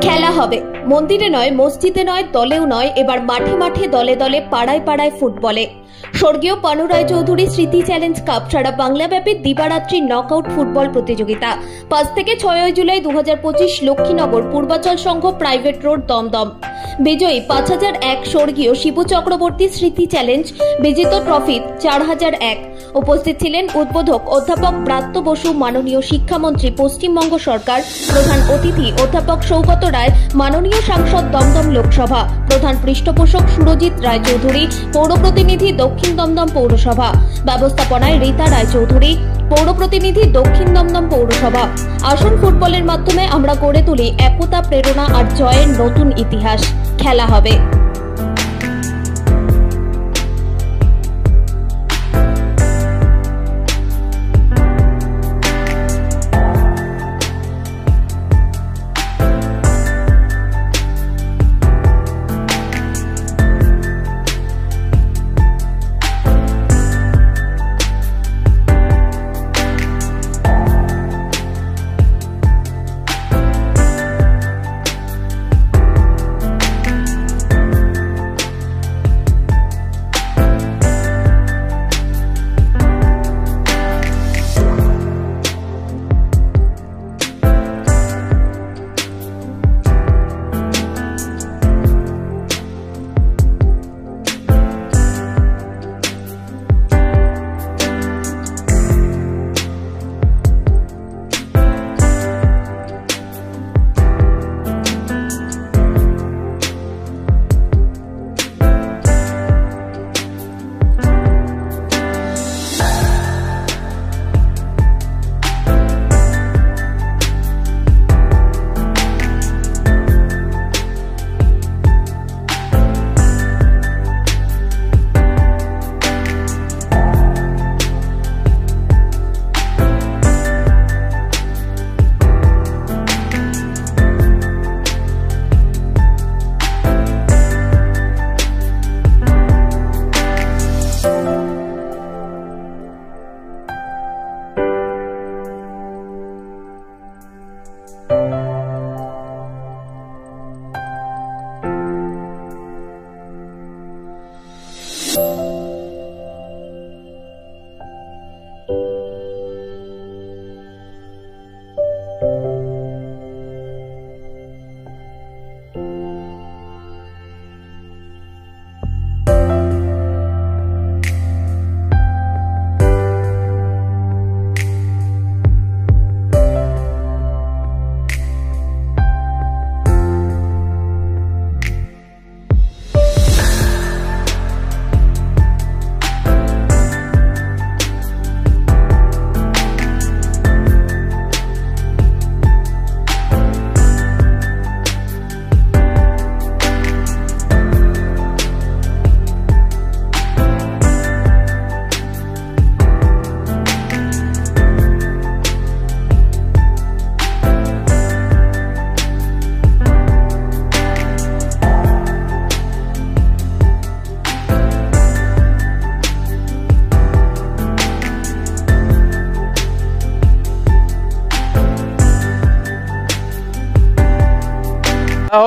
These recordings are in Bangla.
খেলা হবে মন্দিরে নয়, মসজিদে নয়, দলেও নয়, এবার মাঠে মাঠে দলে দলে পাড়ায় পাড়ায় ফুটবলে। স্বর্গীয় পানু রায়চৌধুরী স্মৃতি চ্যালেঞ্জ কাপ সারা বাংলাব্যাপী দিবারাত্রি নকআউট ফুটবল প্রতিযোগিতা 5 থেকে 6 জুলাই 2025 লক্ষ্মীনগর পূর্বাচল সংঘ প্রাইভেট রোড দমদম। বিজয়ী 5001 স্বর্গীয় শিবু চক্রবর্তী স্মৃতি চ্যালেঞ্জ, বিজিত ট্রফি 4001। উপস্থিত ছিলেন উদ্বোধক অধ্যাপক ব্রাত্য বসু, মাননীয় শিক্ষামন্ত্রী পশ্চিমবঙ্গ সরকার, প্রধান অতিথি অধ্যাপক সৌগত রায়, মাননীয় সাংসদ দমদম লোকসভা, প্রধান পৃষ্ঠপোষক সুরজিৎ রায়চৌধুরী, পৌর প্রতিনিধি দক্ষিণ দমদম পৌরসভা, ব্যবস্থাপনায় রীতা রায়চৌধুরী, পৌর প্রতিনিধি দক্ষিণ দমদম পৌরসভা। আসুন ফুটবলের মাধ্যমে আমরা গড়ে তুলি একতা, প্রেরণা আর জয়ের নতুন ইতিহাস। খেলা হবে।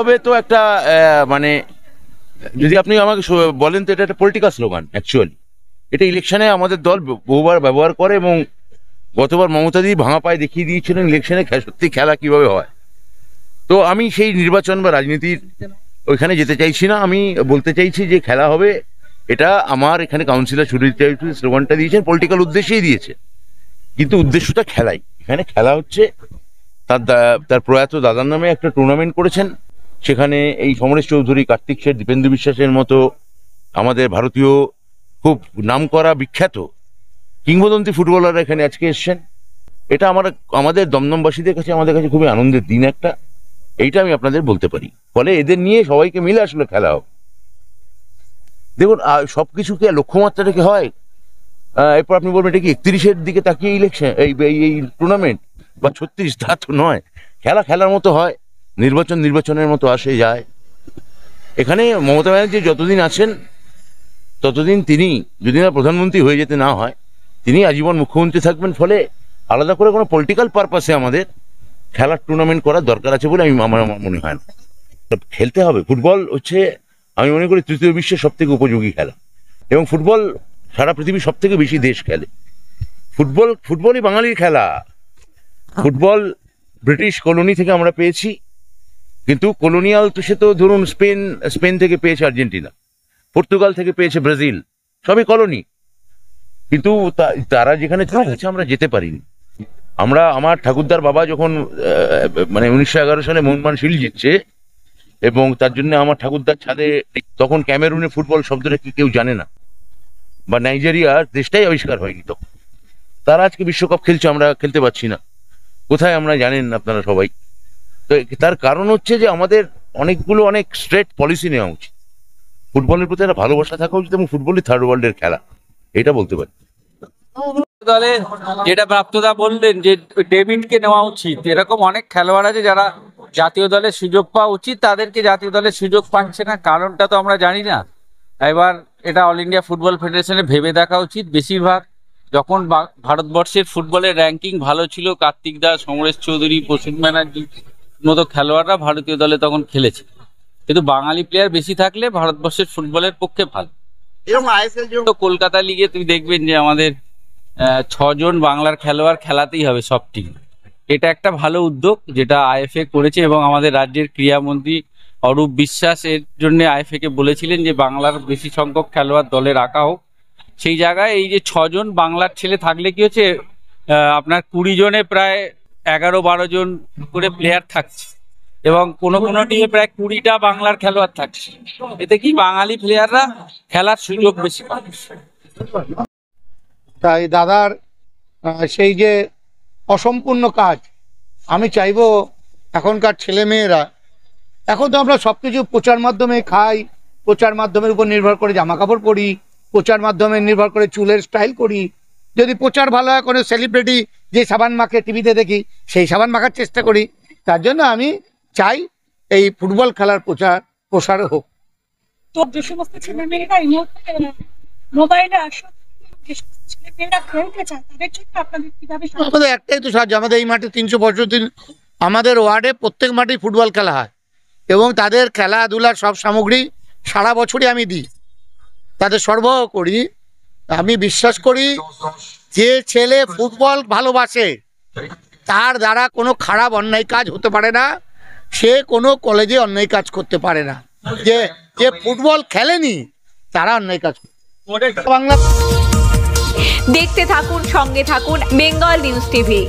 হবে তো একটা মানে যদি আপনি আমাকে বলেন তো এটা একটা পলিটিক্যাল স্লোগান। অ্যাকচুয়ালি এটা ইলেকশনে আমাদের দল বহুবার ব্যবহার করে এবং গতবার মমতা দি ভাঙা পায়ে দেখিয়ে দিয়েছিলেন ইলেকশনে সত্যি খেলা কিভাবে হয়। তো আমি সেই নির্বাচন বা রাজনীতির ওইখানে যেতে চাইছি না। আমি বলতে চাইছি যে খেলা হবে, এটা আমার এখানে কাউন্সিলর সুরজিৎ রায়চৌধুরী স্লোগানটা দিয়েছেন পলিটিক্যাল উদ্দেশ্যেই দিয়েছে, কিন্তু উদ্দেশ্যটা খেলাই। এখানে খেলা হচ্ছে তার প্রয়াত দাদার নামে একটা টুর্নামেন্ট করেছেন, সেখানে এই সমরেশ চৌধুরী, কার্তিক শেঠ, দীপেন্দু বিশ্বাসের মতো আমাদের ভারতীয় খুব নামকরা বিখ্যাত কিংবদন্তি ফুটবলাররা এখানে আজকে এসছেন। এটা আমাদের দমদমবাসীদের কাছে, আমাদের কাছে খুবই আনন্দের দিন একটা, এইটা আমি আপনাদের বলতে পারি। ফলে এদের নিয়ে সবাইকে মিলে আসলে খেলা হোক। দেখুন সবকিছুকে লক্ষ্যমাত্রা রেখে হয়। এরপর আপনি বলবেন এটা কি 31-এর দিকে তাকিয়ে ইলেকশন, এই টুর্নামেন্ট বা 36, তা তো নয়। খেলা খেলার মতো হয়, নির্বাচনের মতো আসে যায়। এখানে মমতা ব্যানার্জি যতদিন আছেন ততদিন তিনি, যদি না প্রধানমন্ত্রী হয়ে যেতে না হয়, তিনি আজীবন মুখ্যমন্ত্রী থাকবেন। ফলে আলাদা করে কোনো পলিটিক্যাল পারপাসে আমাদের খেলার টুর্নামেন্ট করার দরকার আছে বলে আমার মনে হয় না। খেলতে হবে। ফুটবল হচ্ছে আমি মনে করি তৃতীয় বিশ্বের সব থেকে উপযোগী খেলা, এবং ফুটবল সারা পৃথিবীর সব থেকে বেশি দেশ খেলে। ফুটবলই বাঙালির খেলা। ফুটবল ব্রিটিশ কলোনি থেকে আমরা পেয়েছি, কিন্তু কলোনিয়াল তো সে তো ধরুন স্পেন থেকে পেয়েছে আর্জেন্টিনা, পর্তুগাল থেকে পেয়েছে ব্রাজিল, সবই কলোনি। কিন্তু তারা যেখানে আছে আমরা যেতে পারিনি। আমার ঠাকুরদার বাবা যখন মানে 1911 সালে মোহনবাগান শিল্ড জিতছে, এবং তার জন্য আমার ঠাকুরদার ছাদে, তখন ক্যামেরুনে ফুটবল শব্দটা কি কেউ জানে না, বা নাইজেরিয়া দেশটাই আবিষ্কার হয়নি তখন। তারা আজকে বিশ্বকাপ খেলছে, আমরা খেলতে পারছি না। কোথায় আমরা জানেন আপনারা সবাই। তো তার কারণ হচ্ছে যে আমাদের অনেক স্ট্রেট পলিসি নেওয়া উচিত। ফুটবলের প্রতি একটা ভালোবাসা থাকা উচিত, এবং ফুটবলই থার্ড ওয়ার্ল্ডের খেলা, এটা বলতে পারি। দলে যেটা প্রাপ্তদা বললেন যে ডেভিডকে নেওয়া উচিত, এরকম অনেক খেলোয়াড় আছে যারা জাতীয় দলে সুযোগ পাওয়া উচিত, তাদেরকে জাতীয় দলে সুযোগ পাচ্ছে না। কারণটা তো আমরা জানি না। এবার এটা অল ইন্ডিয়া ফুটবল ফেডারেশনে ভেবে দেখা উচিত। বেশিরভাগ যখন ভারতবর্ষের ফুটবলের র্যাঙ্কিং ভালো ছিল, কার্তিক দাস, সমরেশ চৌধুরী, প্রসূন ব্যানার্জি মতো খেলোয়াড়রা ভারতীয় দলে তখন খেলেছে। কিন্তু বাঙালি প্লেয়ার বেশি থাকলে ভারতবর্ষের ফুটবলের পক্ষে ভালো। তো কলকাতা লিগে তুমি দেখবেন যে আমাদের 6 জন বাংলার খেলোয়াড় খেলাতেই হবে সব টিম। এটা একটা ভালো উদ্যোগ যেটা আইএফএ করেছে, এবং আমাদের রাজ্যের ক্রীড়ামন্ত্রী অরূপ বিশ্বাস এর জন্য আইএফএ কে বলেছিলেন যে বাংলার বেশি সংখ্যক খেলোয়াড় দলে রাখা হোক। সেই জায়গায় এই যে 6 জন বাংলার ছেলে থাকলে কি হচ্ছে, আপনার 20 জনে প্রায় 11-12 জন করে প্লেয়ার থাকছে, এবং কোনো টিমে প্রায় 20টা বাংলার খেলোয়াড় থাকছে। এতে কি বাঙালি প্লেয়াররা খেলার সুযোগ বেশি পাচ্ছে। তাই দাদার সেই যে অসম্পূর্ণ কাজ, আমি চাইবো এখনকার ছেলে মেয়েরা, এখন তো আমরা সব কিছু প্রচার মাধ্যমে খাই, প্রচার মাধ্যমের উপর নির্ভর করে জামা কাপড় পরি, প্রচার মাধ্যমে নির্ভর করে চুলের স্টাইল করি। যদি প্রচার ভালো হয়, কোনো সেলিব্রিটি যে সাবান মাখে টিভিতে দেখি, সেই সাবান মাখার চেষ্টা করি। তার জন্য আমি চাই এই ফুটবল খেলার প্রসার হোক। তো যে সমস্ত ছেলে মেয়েরা এই মুহূর্তে মোবাইলে আমাদের একটাই তো সাহায্য, আমাদের এই মাঠে 365 আমাদের ওয়ার্ডে প্রত্যেক মাঠেই ফুটবল খেলা হয়, এবং তাদের খেলাধুলার সব সামগ্রী সারা বছরই আমি দিই, তাদের সরবরাহ করি। আমি বিশ্বাস করি যে ছেলে ফুটবল ভালোবাসে তার দ্বারা কোনো খারাপ অন্যায় কাজ হতে পারে না, সে কোনো কলেজে অন্যায় কাজ করতে পারে না। যে ফুটবল খেলেনি তারা অন্যায় কাজ করে। বাংলা দেখতে থাকুন, সঙ্গে থাকুন বেঙ্গল নিউজ টিভি।